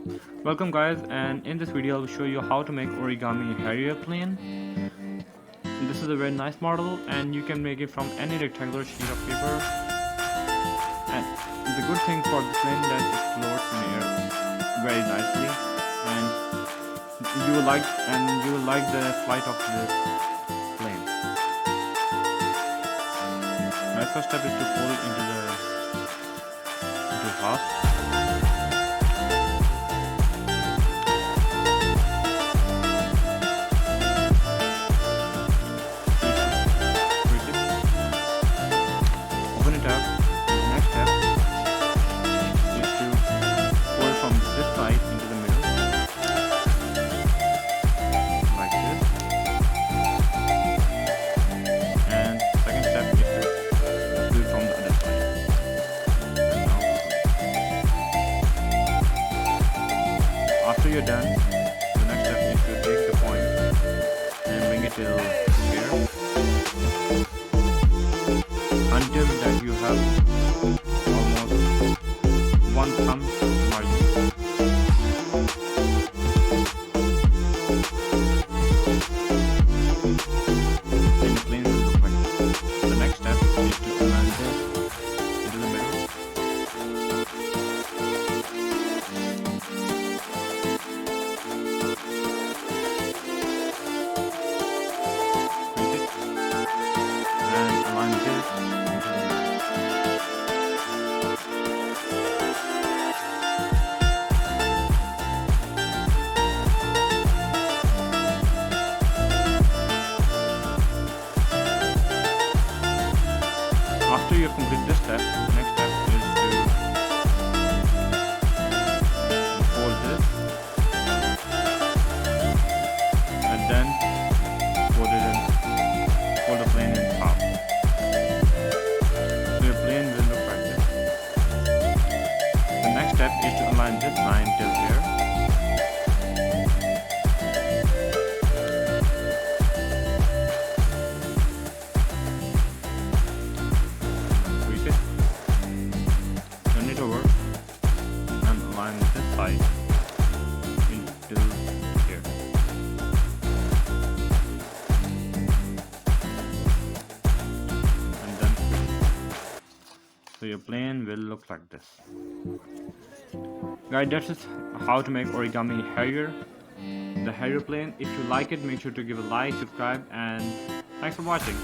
Welcome guys, and in this video I will show you how to make Origami Harrier plane. This is a very nice model and you can make it from any rectangular sheet of paper. And the good thing for the plane that it floats in air very nicely, and you will like the flight of this plane. My first step is to fold into half. Open it up. The next step is to fold from this side into the middle, like this. And second step is to do it from the other side. After you're done, the next step is to take the point and bring it till here, until that you have almost one thumb margin. Then the plane will look like this. The next step is to align this into the middle. Print it and align this into the middle. After you complete this step, the next step is to fold this and then fold the plane in half. So your plane will look like this. The next step is to align this line till here. Turn it over and align this side into here. And then so your plane will look like this. Guys, that's how to make Origami Harrier, the Harrier plane. If you like it, make sure to give a like, subscribe, and thanks for watching.